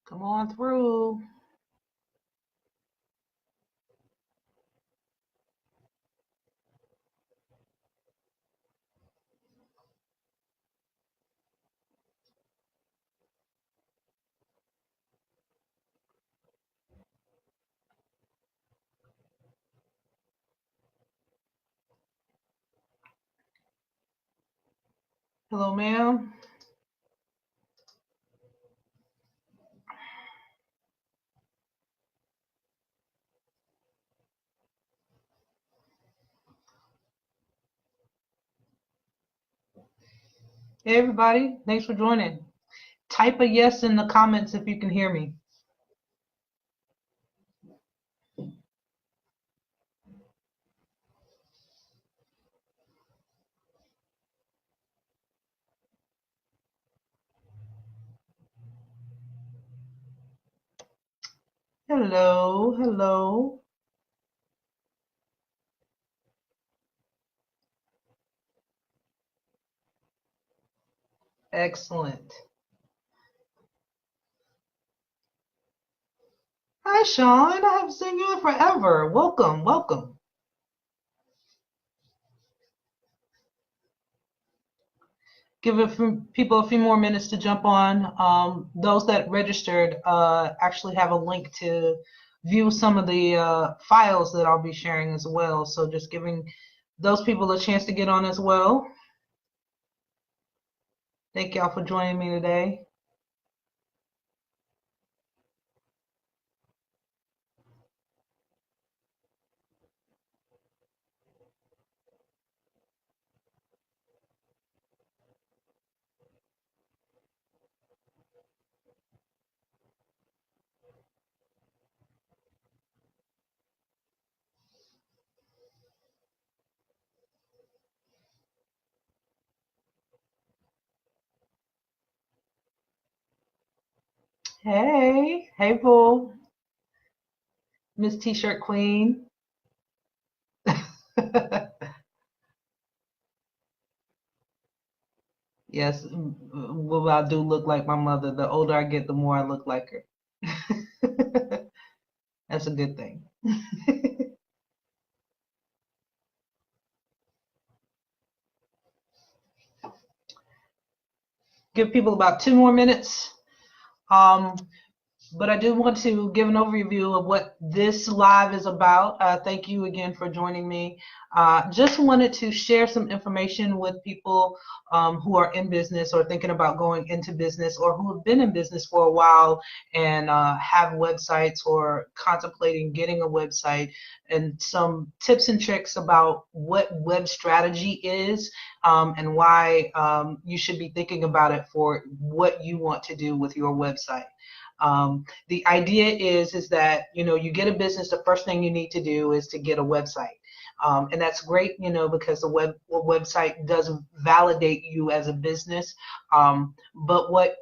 Come on through. Hello, ma'am. Hey, everybody. Thanks for joining. Type a yes in the comments if you can hear me. Hello, hello. Excellent. Hi, Sean. I haven't seen you in forever. Welcome, welcome. Give people a few more minutes to jump on. Those that registered actually have a link to view some of the files that I'll be sharing as well. So just giving those people a chance to get on as well. Thank y'all for joining me today. Hey, hey, Bull, Miss T-shirt Queen. Yes, well, I do look like my mother. The older I get, the more I look like her. That's a good thing. Give people about 2 more minutes. Um, But I do want to give an overview of what this live is about. Thank you again for joining me. Just wanted to share some information with people who are in business or thinking about going into business or who have been in business for a while and have websites or contemplating getting a website, and some tips and tricks about what web strategy is and why you should be thinking about it for what you want to do with your website. The idea is that you get a business. The first thing you need to do is to get a website, and that's great, because the website does validate you as a business. But what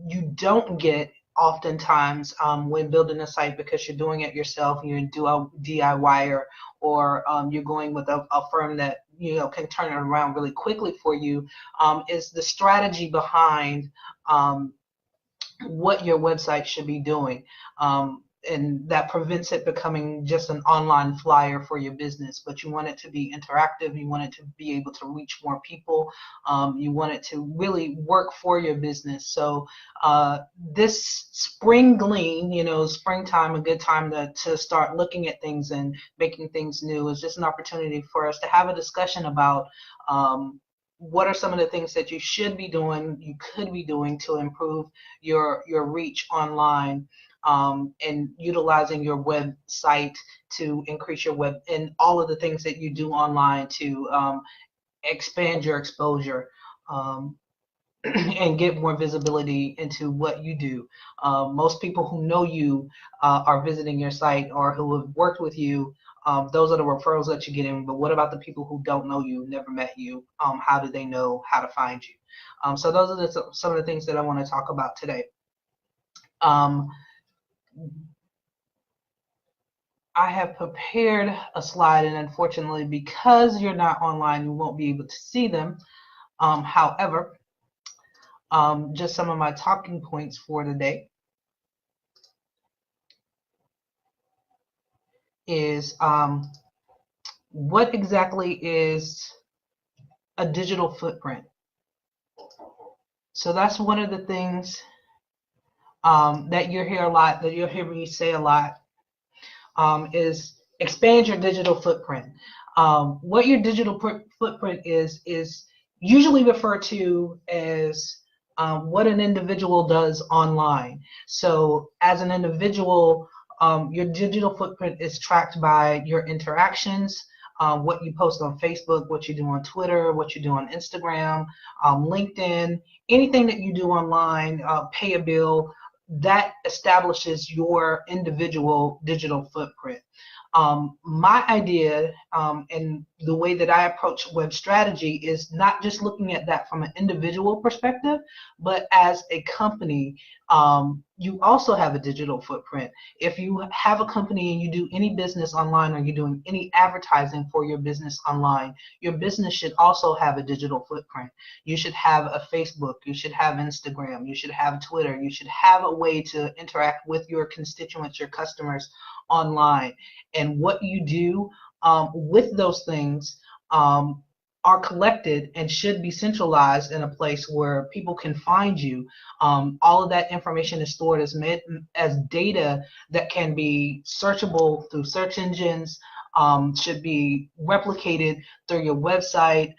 you don't get oftentimes when building a site, because you're doing it yourself, you're a DIYer, or you're going with a firm that can turn it around really quickly for you, is the strategy behind what your website should be doing. And that prevents it becoming just an online flyer for your business. But you want it to be interactive. You want it to be able to reach more people. You want it to really work for your business. So this spring Glean, springtime, a good time to start looking at things and making things new, is just an opportunity for us to have a discussion about what are some of the things that you should be doing, you could be doing to improve your reach online, and utilizing your website to increase your web and all of the things that you do online to expand your exposure. And get more visibility into what you do. Most people who know you are visiting your site or who have worked with you. Those are the referrals that you get in. But what about the people who don't know you, never met you? How do they know how to find you? So those are some of the things that I want to talk about today. Um, I have prepared a slide, and unfortunately, because you're not online, you won't be able to see them. However, just some of my talking points for today. is what exactly is a digital footprint? So that's one of the things that you'll hear a lot, that you'll hear me say a lot, is expand your digital footprint. What your digital footprint is usually referred to as what an individual does online. So as an individual, your digital footprint is tracked by your interactions, what you post on Facebook, what you do on Twitter, what you do on Instagram, LinkedIn, anything that you do online, pay a bill, that establishes your individual digital footprint. My idea and the way that I approach web strategy is not just looking at that from an individual perspective, but as a company, you also have a digital footprint. If you have a company and you do any business online, or you're doing any advertising for your business online, your business should also have a digital footprint. You should have a Facebook, you should have Instagram, you should have Twitter, you should have a way to interact with your constituents, your customers online. And what you do with those things are collected and should be centralized in a place where people can find you. All of that information is stored as data that can be searchable through search engines, should be replicated through your website,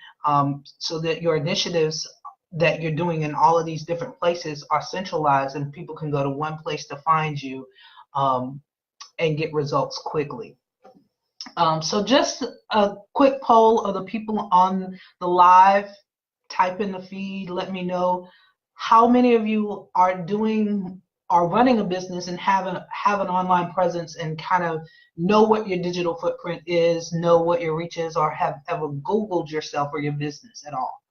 so that your initiatives that you're doing in all of these different places are centralized and people can go to one place to find you and get results quickly. So just a quick poll of the people on the live. Type in the feed, let me know how many of you are running a business and have an online presence and kind of know what your digital footprint is, know what your reach is, or have ever Googled yourself or your business at all.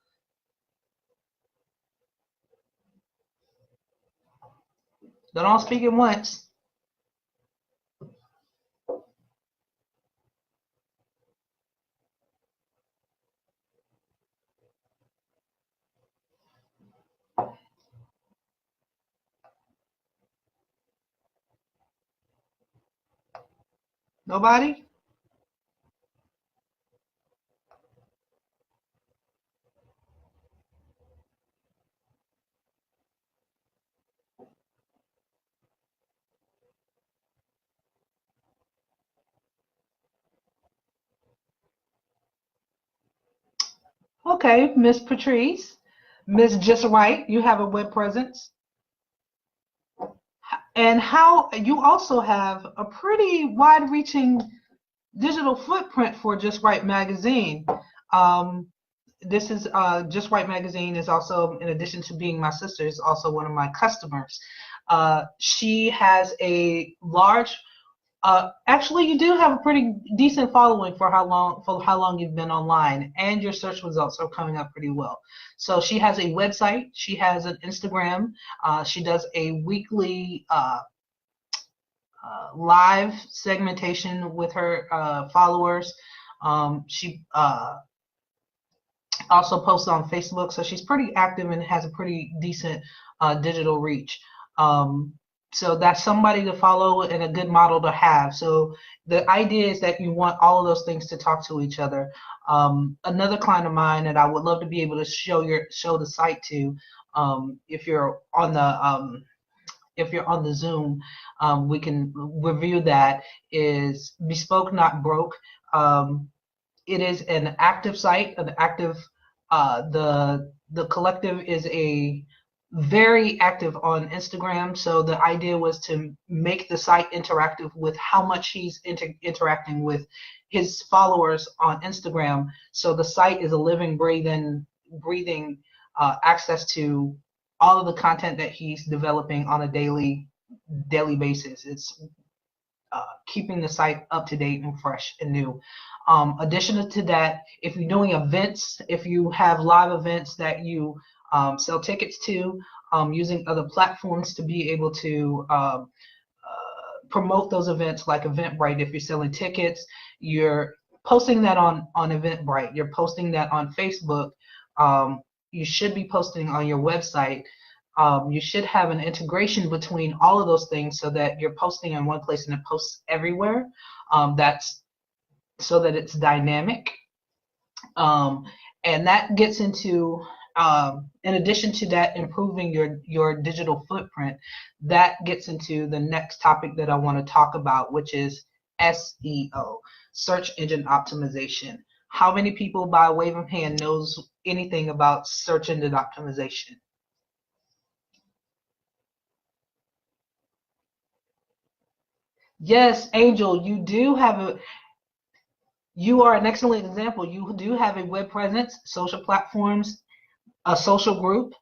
Don't all speak at once. Nobody? Okay, Miss Patrice. Miss Just Right, you have a web presence. And how you also have a pretty wide-reaching digital footprint for Just Right magazine. This is Just Right magazine is also, in addition to being my sister, is also one of my customers. She has a large, actually you do have a pretty decent following for how long you've been online, and your search results are coming up pretty well. So she has a website, she has an Instagram, she does a weekly live segmentation with her followers. She also posts on Facebook, so she's pretty active and has a pretty decent digital reach. So that's somebody to follow and a good model to have. So the idea is that you want all of those things to talk to each other. Another client of mine that I would love to be able to show the site to, if you're on the Zoom, we can review that, is Bespoke Not Broke. It is an active site, the collective is very active on Instagram. So the idea was to make the site interactive with how much he's interacting with his followers on Instagram. So the site is a living, breathing access to all of the content that he's developing on a daily basis. It's keeping the site up to date and fresh and new. Additional to that, if you're doing events, if you have live events that you sell tickets to, using other platforms to be able to promote those events, like Eventbrite. If you're selling tickets, you're posting that on Eventbrite, you're posting that on Facebook, you should be posting on your website. You should have an integration between all of those things so that you're posting in one place and it posts everywhere. That's so that it's dynamic. And that gets into, in addition to that, improving your digital footprint, that gets into the next topic that I want to talk about, which is SEO, search engine optimization. How many people by wave of hand knows anything about search engine optimization? Yes, Angel, you are an excellent example. You do have a web presence, social platforms, a social group,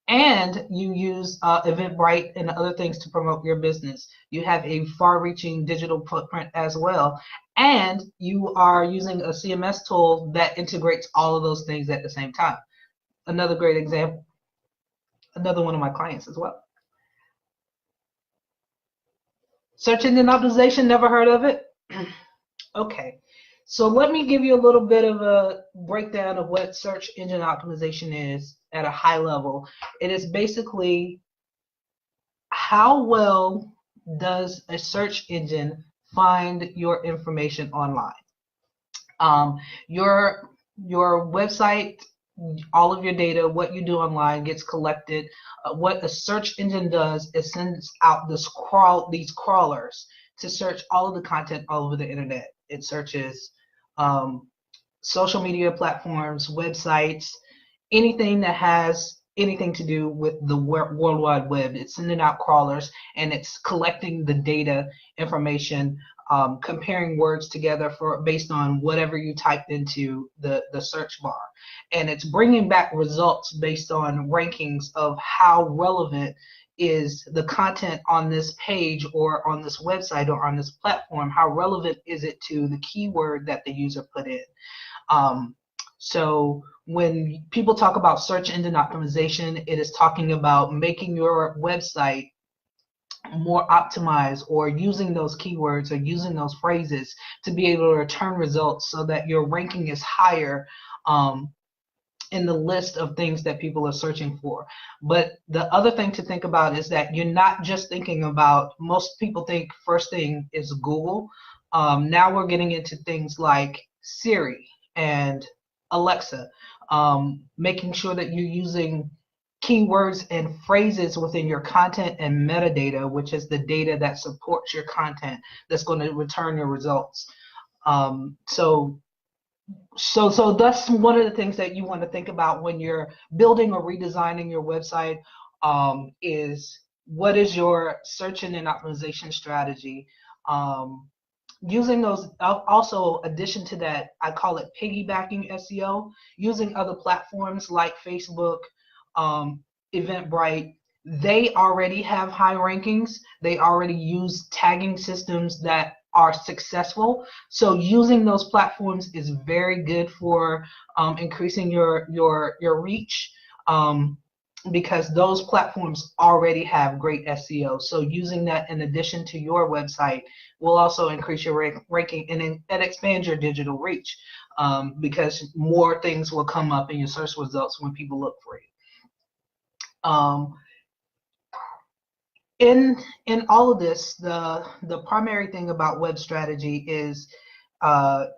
and you use Eventbrite and other things to promote your business. You have a far-reaching digital footprint as well, and you are using a CMS tool that integrates all of those things at the same time. Another great example, another one of my clients as well. Search engine optimization, never heard of it? Okay, so let me give you a little bit of a breakdown of what search engine optimization is at a high level. It is basically how well does a search engine find your information online. Your website, all of your data, what you do online gets collected. What a search engine does is sends out these crawlers to search all of the content all over the internet. It searches social media platforms, websites, anything that has anything to do with the World Wide Web. It's sending out crawlers and it's collecting the data information, comparing words together based on whatever you typed into the search bar. And it's bringing back results based on rankings of how relevant is the content on this page or on this website or on this platform, how relevant is it to the keyword that the user put in. So when people talk about search engine optimization, it is talking about making your website more optimized or using those keywords or using those phrases to be able to return results so that your ranking is higher in the list of things that people are searching for. But the other thing to think about is that you're not just thinking about, most people think first thing is Google. Now we're getting into things like Siri and Alexa, making sure that you're using keywords and phrases within your content and metadata, which is the data that supports your content that's going to return your results. So that's one of the things that you want to think about when you're building or redesigning your website, is what is your search engine optimization strategy. Using those, also addition to that, I call it piggybacking SEO, using other platforms like Facebook, Eventbrite. They already have high rankings. They already use tagging systems that are successful. So using those platforms is very good for increasing your reach, because those platforms already have great SEO. So using that in addition to your website will also increase your ranking and expand your digital reach, because more things will come up in your search results when people look for you. In all of this, the primary thing about web strategy is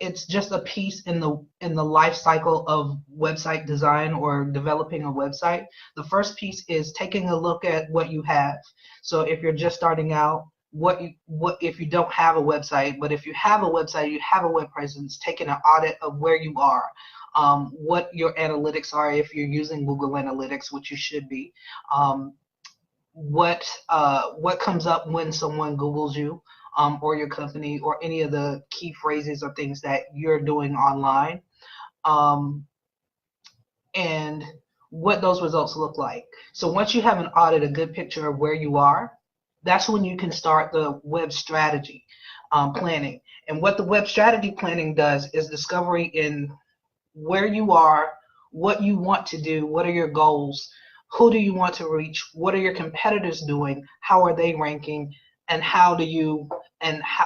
it's just a piece in the life cycle of website design or developing a website. The first piece is taking a look at what you have. So if you're just starting out, what if you don't have a website, but if you have a website, you have a web presence, taking an audit of where you are, what your analytics are if you're using Google Analytics, which you should be. What comes up when someone Googles you, or your company, or any of the key phrases or things that you're doing online, and what those results look like. So once you have an audit, a good picture of where you are, that's when you can start the web strategy planning. And what the web strategy planning does is discovery in where you are, what you want to do, what are your goals, who do you want to reach, what are your competitors doing, how are they ranking, and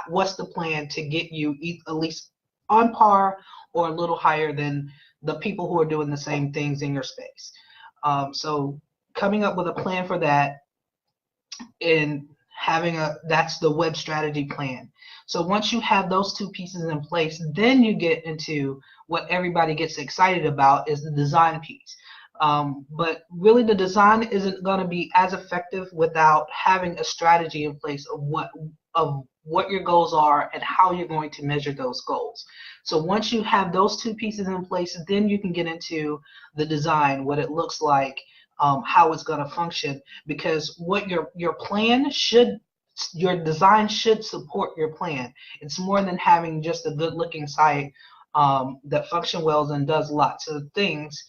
what's the plan to get you at least on par or a little higher than the people who are doing the same things in your space. So coming up with a plan for that, and that's the web strategy plan. So once you have those two pieces in place, then you get into what everybody gets excited about, is the design piece. But really, the design isn't going to be as effective without having a strategy in place of what your goals are and how you're going to measure those goals. So once you have those two pieces in place, then you can get into the design, what it looks like, how it's going to function, because what your design should support your plan. It's more than having just a good looking site that functions well and does lots of things.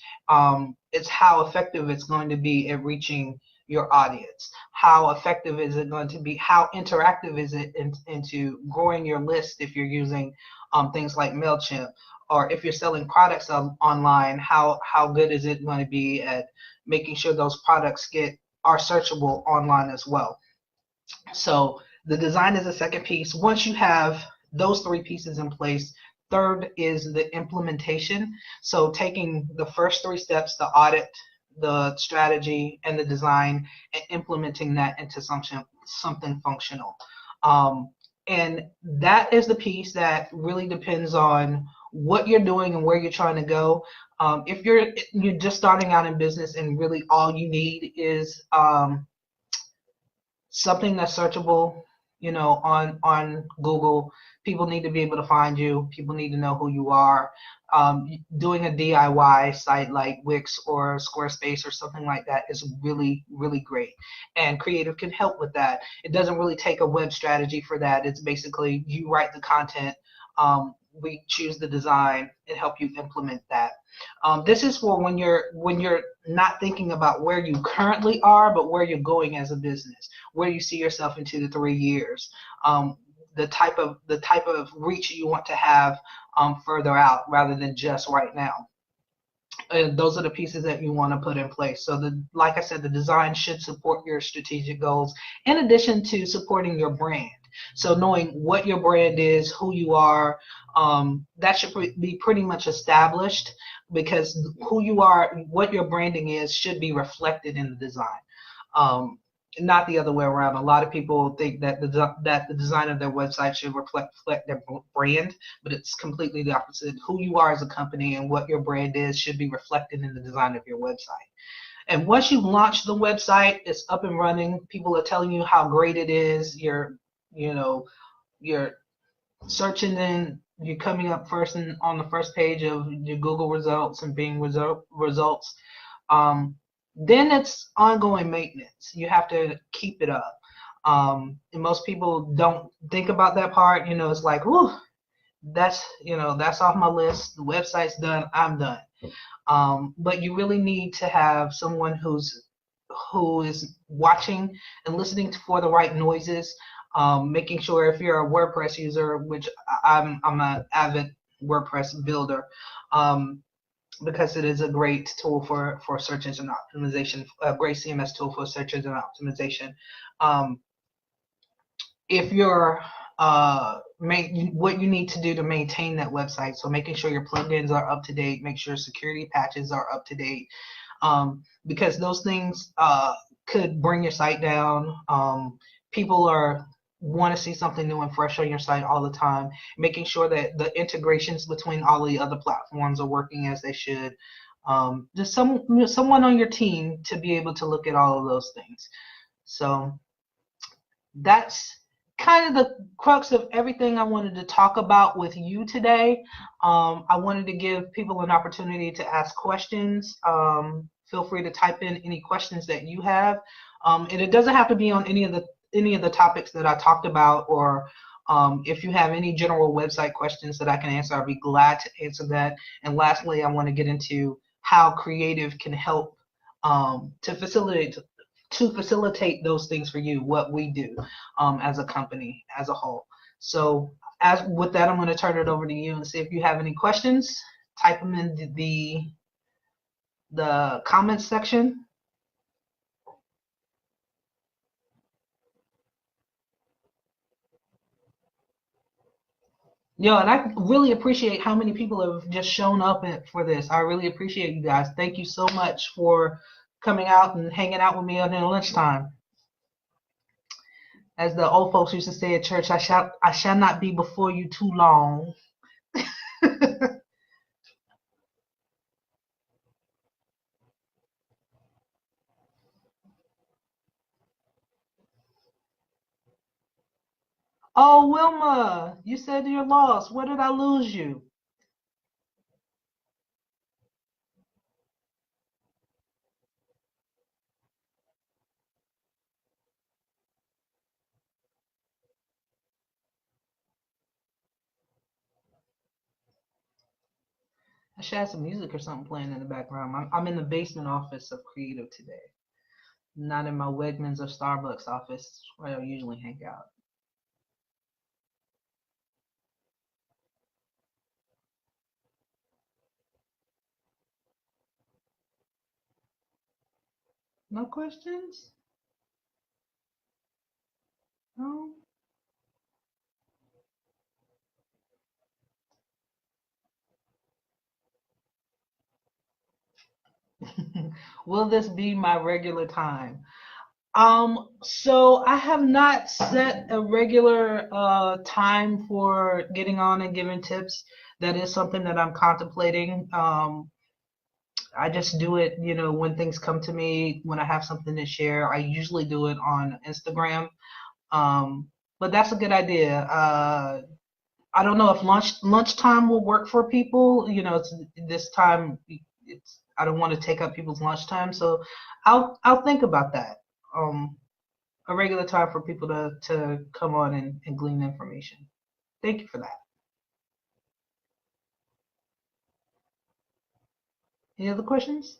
It's how effective it's going to be at reaching your audience. How effective is it going to be? How interactive is it into growing your list if you're using things like MailChimp? Or if you're selling products online, how good is it going to be at making sure those products are searchable online as well? So the design is the second piece. Once you have those three pieces in place, third is the implementation. So taking the first three steps, the audit, the strategy, and the design, and implementing that into something functional. And that is the piece that really depends on what you're doing and where you're trying to go. If you're just starting out in business and really all you need is something that's searchable, on Google, people need to be able to find you. People need to know who you are. Doing a DIY site like Wix or Squarespace or something like that is really, really great. And K-R-E-Ative can help with that. It doesn't really take a web strategy for that. It's basically you write the content, we choose the design, and help you implement that. This is for when you're not thinking about where you currently are, but where you're going as a business, where you see yourself in 2 to 3 years, the type of reach you want to have further out rather than just right now. And those are the pieces that you want to put in place. So like I said, the design should support your strategic goals in addition to supporting your brand. So knowing what your brand is, who you are, that should be pretty much established, because who you are, what your branding is, should be reflected in the design. Not the other way around. A lot of people think that the design of their website should reflect their brand, but it's completely the opposite. Who you are as a company and what your brand is should be reflected in the design of your website. And once you've launched the website, it's up and running. People are telling you how great it is. You're searching, and you're coming up first on the first page of your Google results and Bing results. Then it's ongoing maintenance. You have to keep it up. And most people don't think about that part. It's like, whew, that's off my list. The website's done. I'm done. But you really need to have someone who is watching and listening for the right noises. Making sure, if you're a WordPress user, which I'm an avid WordPress builder, because it is a great tool for search engine optimization, a great CMS tool for search engine optimization. If you're what you need to do to maintain that website, so making sure your plugins are up to date, make sure security patches are up to date, because those things could bring your site down. People want to see something new and fresh on your site all the time, making sure that the integrations between all the other platforms are working as they should. Just someone on your team to be able to look at all of those things. So that's kind of the crux of everything I wanted to talk about with you today. I wanted to give people an opportunity to ask questions. Feel free to type in any questions that you have. And it doesn't have to be on any of the topics that I talked about, or if you have any general website questions that I can answer, I'll be glad to answer that. And lastly, I want to get into how K-R-E-Ative can help to facilitate those things for you, what we do as a company as a whole. So with that, I'm going to turn it over to you and see if you have any questions. Type them in the comments section. And I really appreciate how many people have just shown up for this. I really appreciate you guys. Thank you so much for coming out and hanging out with me on their lunchtime. As the old folks used to say at church, I shall not be before you too long. Oh, Wilma, you said you're lost. Where did I lose you? I should have some music or something playing in the background. I'm in the basement office of Creative today, not in my Wegmans or Starbucks office where I usually hang out. No questions? No? Will this be my regular time? So I have not set a regular time for getting on and giving tips. That is something that I'm contemplating. I just do it, when things come to me, when I have something to share. I usually do it on Instagram. But that's a good idea. I don't know if lunchtime will work for people. It's this time. It's I don't want to take up people's lunchtime, so I'll think about that. A regular time for people to come on and glean information. Thank you for that. Any other questions?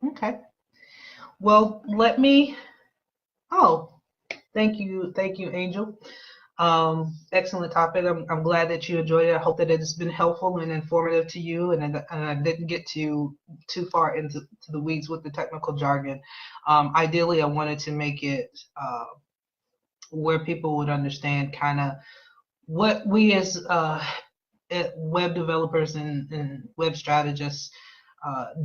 Okay. Well, let me. Oh, thank you, Angel. Excellent topic. I'm glad that you enjoyed it. I hope that it's been helpful and informative to you, and I didn't get too far into the weeds with the technical jargon. Ideally, I wanted to make it where people would understand kind of what we as web developers and web strategists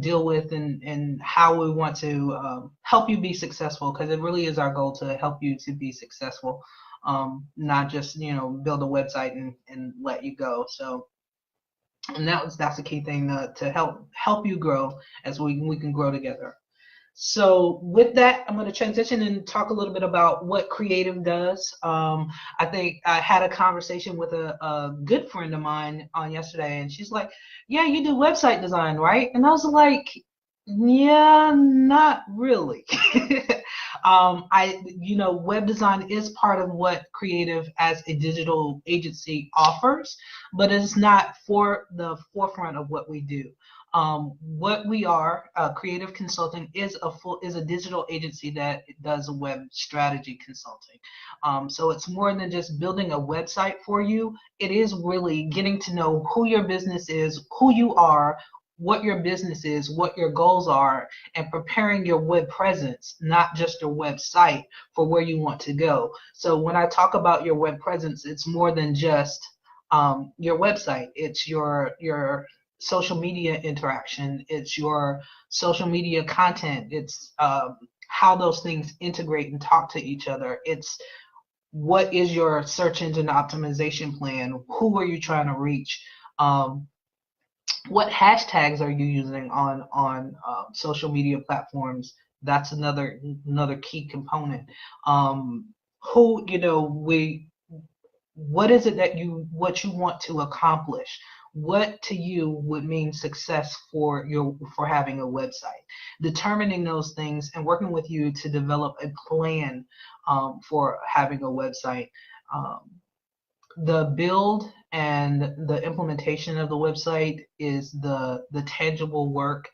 deal with, and how we want to help you be successful, because it really is our goal to help you to be successful, not just build a website and let you go. So, and that's the key thing, to help you grow, as we can grow together. So with that, I'm going to transition and talk a little bit about what Creative does. I think I had a conversation with a good friend of mine on yesterday, and she's like, "Yeah, you do website design, right?" And I was like, "Yeah, not really." Web design is part of what Creative as a digital agency offers, but it's not for the forefront of what we do. What we are, Creative Consulting is a digital agency that does web strategy consulting. So it's more than just building a website for you. It is really getting to know who your business is, who you are, what your business is, what your goals are, and preparing your web presence, not just your website, for where you want to go. So when I talk about your web presence, it's more than just your website. It's your social media interaction. It's your social media content. It's how those things integrate and talk to each other. It's what is your search engine optimization plan? Who are you trying to reach? What hashtags are you using on social media platforms? That's another key component. Who we what is it that what you want to accomplish? What to you would mean success for having a website? Determining those things and working with you to develop a plan for having a website. Um, the build and the implementation of the website is the tangible work,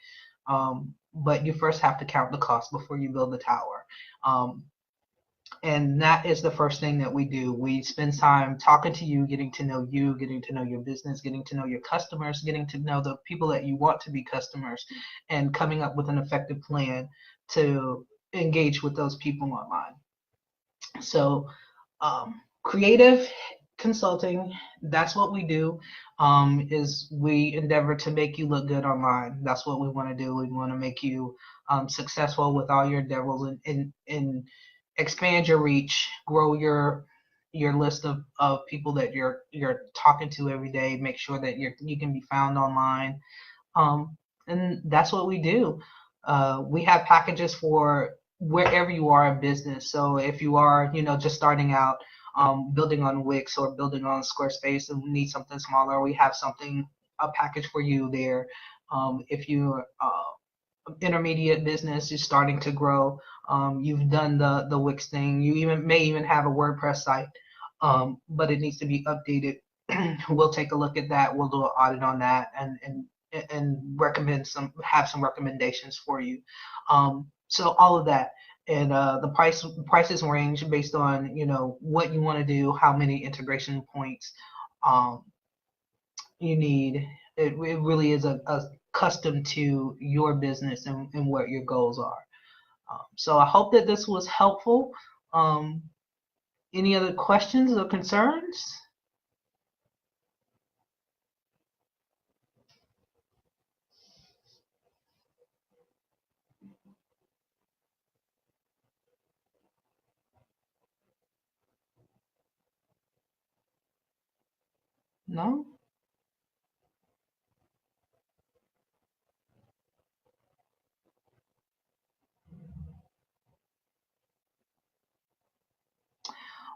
but you first have to count the cost before you build the tower. Um, And that is the first thing that we do. We spend time talking to you, getting to know you, getting to know your business, getting to know your customers, getting to know the people that you want to be customers, and coming up with an effective plan to engage with those people online. So creative consulting, that's what we do. Is we endeavor to make you look good online. That's what we want to do. We want to make you successful with all your endeavors, and expand your reach, grow your list of people that you're talking to every day. Make sure that you can be found online. And that's what we do. We have packages for wherever you are in business. So if you are, just starting out, building on Wix or building on Squarespace and need something smaller, we have a package for you there. If you're intermediate business, you're starting to grow, you've done the Wix thing, you may even have a WordPress site, but it needs to be updated. We'll take a look at that. We'll do an audit on that, and have some recommendations for you. So all of that, and the prices range based on what you want to do, how many integration points you need. It really is a custom to your business and what your goals are. So I hope that this was helpful. Any other questions or concerns? No?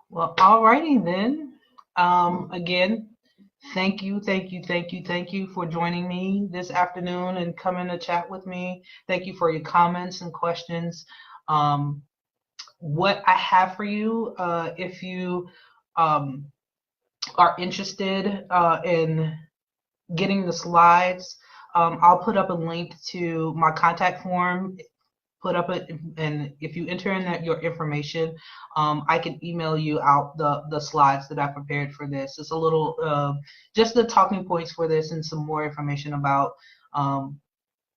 Well, alrighty then. Again, thank you for joining me this afternoon and coming to chat with me. Thank you for your comments and questions. What I have for you, if you are interested in getting the slides, I'll put up a link to my contact form. And if you enter in your information, I can email you out the slides that I prepared for this. It's a little just the talking points for this and some more information about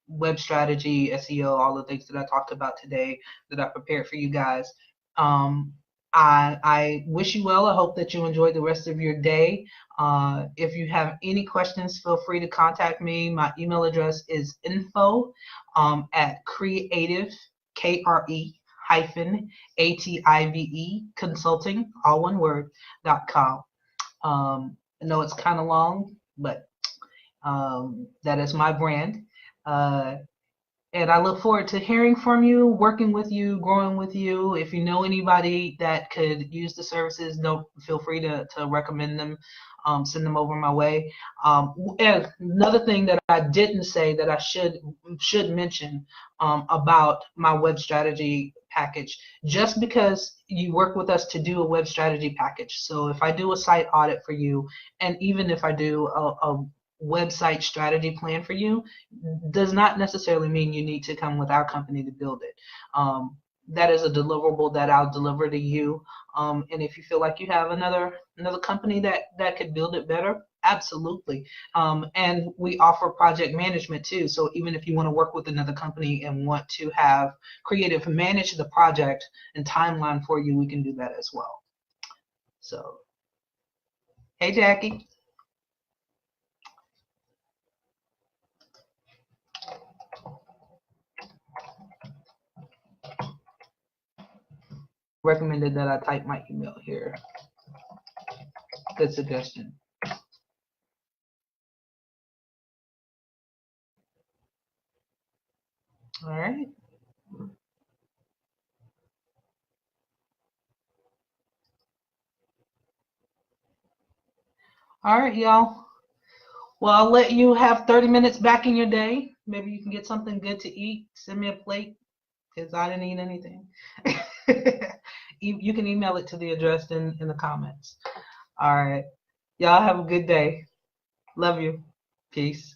web strategy, SEO, all the things that I talked about today that I prepared for you guys. I wish you well. I hope that you enjoy the rest of your day. If you have any questions, feel free to contact me. My email address is info at KRE-Ative, KRE-Ative consulting, all one word, .com. I know it's kind of long, but that is my brand. And I look forward to hearing from you, working with you, growing with you. If you know anybody that could use the services, feel free to recommend them, send them over my way. And another thing that I didn't say that I should mention about my web strategy package, just because you work with us to do a web strategy package. So if I do a site audit for you, and even if I do a website strategy plan for you, does not necessarily mean you need to come with our company to build it. That is a deliverable that I'll deliver to you. And if you feel like you have another company that could build it better, absolutely. And we offer project management too. So even if you want to work with another company and want to have Creative manage the project and timeline for you, we can do that as well. So, hey, Jackie. Recommended that I type my email here. Good suggestion. All right. All right, y'all. Well, I'll let you have 30 minutes back in your day. Maybe you can get something good to eat. Send me a plate, because I didn't eat anything. You can email it to the address in the comments. All right. Y'all have a good day. Love you. Peace.